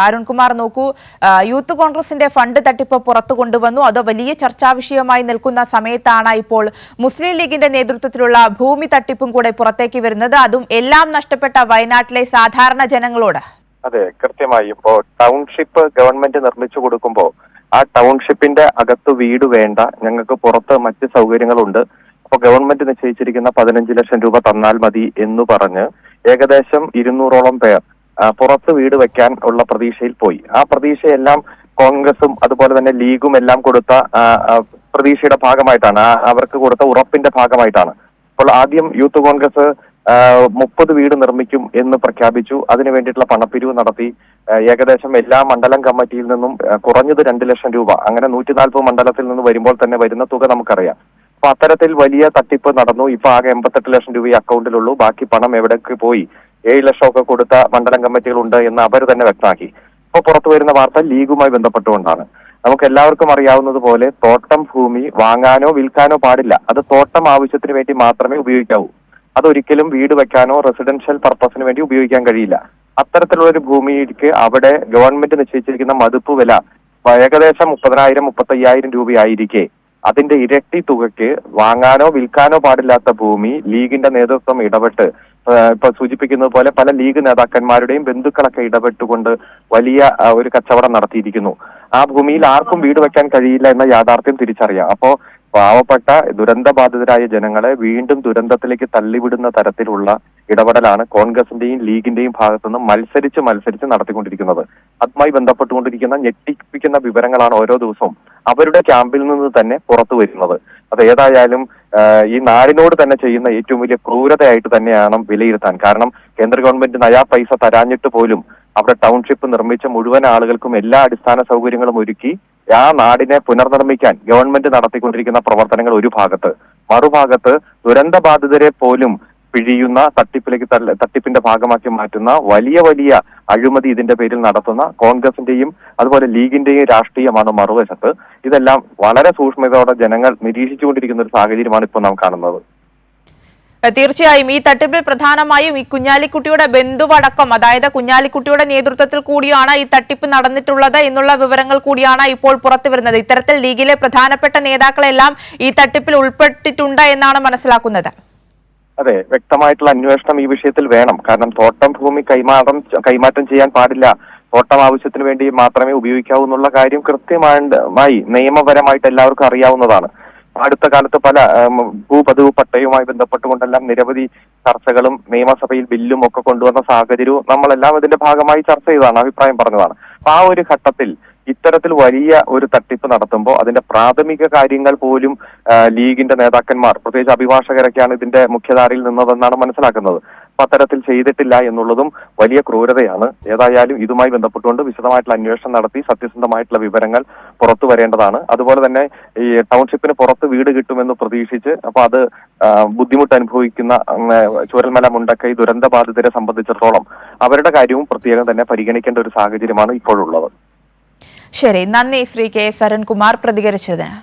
അരുൺകുമാർ നോക്കൂ, യൂത്ത് കോൺഗ്രസിന്റെ ഫണ്ട് തട്ടിപ്പ് പുറത്തു കൊണ്ടുവന്നു. അത് വലിയ ചർച്ചാ വിഷയമായി നിൽക്കുന്ന സമയത്താണ് ഇപ്പോൾ മുസ്ലിം ലീഗിന്റെ നേതൃത്വത്തിലുള്ള ഭൂമി തട്ടിപ്പും കൂടെ പുറത്തേക്ക് വരുന്നത്. അതും എല്ലാം നഷ്ടപ്പെട്ട വയനാട്ടിലെ സാധാരണ ജനങ്ങളോട്. അതെ, കൃത്യമായി. ഇപ്പോ ടൗൺഷിപ്പ് ഗവൺമെന്റ് നിർമ്മിച്ചു കൊടുക്കുമ്പോൾ ആ ടൗൺഷിപ്പിന്റെ അകത്ത് വീട് വേണ്ട, ഞങ്ങൾക്ക് പുറത്ത് മറ്റ് സൗകര്യങ്ങളുണ്ട്, അപ്പോൾ ഗവൺമെന്റ് നിശ്ചയിച്ചിരിക്കുന്ന 15 ലക്ഷം രൂപ തന്നാൽ മതി എന്ന് പറഞ്ഞ് ഏകദേശം 200ഓളം പേർ പുറത്ത് വീട് വെക്കാൻ ഉള്ള പ്രതീക്ഷയിൽ പോയി. ആ പ്രതീക്ഷയെല്ലാം കോൺഗ്രസും അതുപോലെ തന്നെ ലീഗും എല്ലാം കൊടുത്ത പ്രതീക്ഷയുടെ ഭാഗമായിട്ടാണ്, അവർക്ക് കൊടുത്ത ഉറപ്പിന്റെ ഭാഗമായിട്ടാണ്. അപ്പോൾ ആദ്യം യൂത്ത് കോൺഗ്രസ് 30 വീട് നിർമ്മിക്കും എന്ന് പ്രഖ്യാപിച്ചു. അതിനു വേണ്ടിയിട്ടുള്ള പണപ്പിരിവ് നടത്തി. ഏകദേശം എല്ലാ മണ്ഡലം കമ്മിറ്റിയിൽ നിന്നും കുറഞ്ഞത് 2 ലക്ഷം രൂപ, അങ്ങനെ 140 മണ്ഡലത്തിൽ നിന്ന് വരുമ്പോൾ തന്നെ വരുന്ന തുക നമുക്കറിയാം. അപ്പൊ അത്തരത്തിൽ വലിയ തട്ടിപ്പ് നടന്നു. ഇപ്പൊ ആകെ 88 ലക്ഷം രൂപ ഈ അക്കൗണ്ടിലുള്ളൂ. ബാക്കി പണം എവിടേക്ക് പോയി? 7 ലക്ഷമൊക്കെ കൊടുത്ത മണ്ഡലം കമ്മിറ്റികളുണ്ട് എന്ന് അവർ തന്നെ വ്യക്തമാക്കി. ഇപ്പൊ പുറത്തു വരുന്ന വാർത്ത ലീഗുമായി ബന്ധപ്പെട്ടുകൊണ്ടാണ്. നമുക്ക് എല്ലാവർക്കും അറിയാവുന്നതുപോലെ തോട്ടം ഭൂമി വാങ്ങാനോ വിൽക്കാനോ പാടില്ല. അത് തോട്ടം ആവശ്യത്തിന് വേണ്ടി മാത്രമേ ഉപയോഗിക്കാവൂ. അതൊരിക്കലും വീട് വെക്കാനോ റെസിഡൻഷ്യൽ പർപ്പസിന് വേണ്ടി ഉപയോഗിക്കാൻ കഴിയില്ല. അത്തരത്തിലുള്ള ഒരു ഭൂമിക്ക് അവിടെ ഗവൺമെന്റ് നിശ്ചയിച്ചിരിക്കുന്ന മതിപ്പ് വില ഏകദേശം 30,000-35,000 രൂപയായിരിക്കെ അതിന്റെ ഇരട്ടി തുകയ്ക്ക് വാങ്ങാനോ വിൽക്കാനോ പാടില്ലാത്ത ഭൂമി ലീഗിന്റെ നേതൃത്വം ഇടപെട്ട്, ഇപ്പൊ സൂചിപ്പിക്കുന്നത് പോലെ പല ലീഗ് നേതാക്കന്മാരുടെയും ബന്ധുക്കളൊക്കെ ഇടപെട്ടുകൊണ്ട് വലിയ ഒരു കച്ചവടം നടത്തിയിരിക്കുന്നു. ആ ഭൂമിയിൽ ആർക്കും വീട് വെക്കാൻ കഴിയില്ല എന്ന യാഥാർത്ഥ്യം തിരിച്ചറിയാം. അപ്പോ പാവപ്പെട്ട ദുരന്തബാധിതരായ ജനങ്ങളെ വീണ്ടും ദുരന്തത്തിലേക്ക് തള്ളിവിടുന്ന തരത്തിലുള്ള ഇടപെടലാണ് കോൺഗ്രസിന്റെയും ലീഗിന്റെയും ഭാഗത്തുനിന്ന് മത്സരിച്ച് നടത്തിക്കൊണ്ടിരിക്കുന്നത്. അതുമായി ബന്ധപ്പെട്ടുകൊണ്ടിരിക്കുന്ന ഞെട്ടിപ്പിക്കുന്ന വിവരങ്ങളാണ് ഓരോ ദിവസവും അവരുടെ ക്യാമ്പിൽ നിന്ന് തന്നെ പുറത്തു വരുന്നത്. അത് ഏതായാലും ഈ നാടിനോട് തന്നെ ചെയ്യുന്ന ഏറ്റവും വലിയ ക്രൂരതയായിട്ട് തന്നെയാണ് വിലയിരുത്താൻ. കാരണം കേന്ദ്ര ഗവൺമെന്റ് നയാ പൈസ തരാഞ്ഞിട്ട് പോലും അവിടെ ടൗൺഷിപ്പ് നിർമ്മിച്ച മുഴുവൻ ആളുകൾക്കും എല്ലാ അടിസ്ഥാന സൗകര്യങ്ങളും ഒരുക്കി ആ നാടിനെ പുനർനിർമ്മിക്കാൻ ഗവൺമെന്റ് നടത്തിക്കൊണ്ടിരിക്കുന്ന പ്രവർത്തനങ്ങൾ ഒരു ഭാഗത്ത്, മറുഭാഗത്ത് ദുരന്തബാധിതരെ പോലും പിഴിയുന്ന തട്ടിപ്പിന്റെ ഭാഗമാക്കി മാറ്റുന്ന വലിയ അഴിമതി ഇതിന്റെ പേരിൽ നടത്തുന്ന കോൺഗ്രസിന്റെയും അതുപോലെ ലീഗിന്റെയും രാഷ്ട്രീയമാണ് മറുവശത്ത്. ഇതെല്ലാം വളരെ സൂക്ഷ്മതയോടെ ജനങ്ങൾ നിരീക്ഷിച്ചുകൊണ്ടിരിക്കുന്ന ഒരു സാഹചര്യമാണ് ഇപ്പോൾ നാം കാണുന്നത്. തീർച്ചയായും ഈ തട്ടിപ്പിൽ പ്രധാനമായും ഈ കുഞ്ഞാലിക്കുട്ടിയുടെ ബന്ധുവടക്കം, അതായത് കുഞ്ഞാലിക്കുട്ടിയുടെ നേതൃത്വത്തിൽ കൂടിയാണ് ഈ തട്ടിപ്പ് നടന്നിട്ടുള്ളത് എന്നുള്ള വിവരങ്ങൾ കൂടിയാണ് ഇപ്പോൾ പുറത്തു വരുന്നത്. ഇത്തരത്തിൽ ലീഗിലെ പ്രധാനപ്പെട്ട നേതാക്കളെല്ലാം ഈ തട്ടിപ്പിൽ ഉൾപ്പെട്ടിട്ടുണ്ട് എന്നാണ് മനസ്സിലാക്കുന്നത്. അതെ, വ്യക്തമായിട്ടുള്ള അന്വേഷണം ഈ വിഷയത്തിൽ വേണം. കാരണം തോട്ടം ഭൂമി കൈമാറ്റം ചെയ്യാൻ പാടില്ല, തോട്ടം ആവശ്യത്തിന് വേണ്ടി മാത്രമേ ഉപയോഗിക്കാവൂ എന്നുള്ള കാര്യം കൃത്യമായി നിയമപരമായിട്ട് എല്ലാവർക്കും അറിയാവുന്നതാണ്. അടുത്ത കാലത്ത് പല ഭൂപതിവ് പട്ടയവുമായി ബന്ധപ്പെട്ടുകൊണ്ടെല്ലാം നിരവധി ചർച്ചകളും നിയമസഭയിൽ ബില്ലും ഒക്കെ കൊണ്ടുവന്ന സാഹചര്യവും നമ്മളെല്ലാം ഇതിന്റെ ഭാഗമായി ചർച്ച ചെയ്തതാണ്, അഭിപ്രായം പറഞ്ഞതാണ്. അപ്പൊ ആ ഒരു ഘട്ടത്തിൽ ഇത്തരത്തിൽ വലിയ ഒരു തട്ടിപ്പ് നടത്തുമ്പോൾ അതിന്റെ പ്രാഥമിക കാര്യങ്ങൾ പോലും ലീഗിന്റെ നേതാക്കന്മാർ, പ്രത്യേകിച്ച് അഭിഭാഷകരൊക്കെയാണ് ഇതിന്റെ മുഖ്യധാരയിൽ നിന്നതെന്നാണ് മനസ്സിലാക്കുന്നത്. അപ്പൊ അത്തരത്തിൽ ചെയ്തിട്ടില്ല എന്നുള്ളതും വലിയ ക്രൂരതയാണ്. ഏതായാലും ഇതുമായി ബന്ധപ്പെട്ടുകൊണ്ട് വിശദമായിട്ടുള്ള അന്വേഷണം നടത്തി സത്യസന്ധമായിട്ടുള്ള വിവരങ്ങൾ പുറത്തു വരേണ്ടതാണ്. അതുപോലെ തന്നെ ഈ ടൗൺഷിപ്പിന് പുറത്ത് വീട് കിട്ടുമെന്ന് പ്രതീക്ഷിച്ച് അപ്പൊ അത് ബുദ്ധിമുട്ട് അനുഭവിക്കുന്ന ചൂരൽമല മുണ്ടക്കൈ ദുരന്തബാധിതരെ സംബന്ധിച്ചിടത്തോളം അവരുടെ കാര്യവും പ്രത്യേകം തന്നെ പരിഗണിക്കേണ്ട ഒരു സാഹചര്യമാണ് ഇപ്പോഴുള്ളത്. ശരി, നന്ദി ശ്രീ കെ. അരുൺകുമാർ പ്രതികരിച്ചതിന്.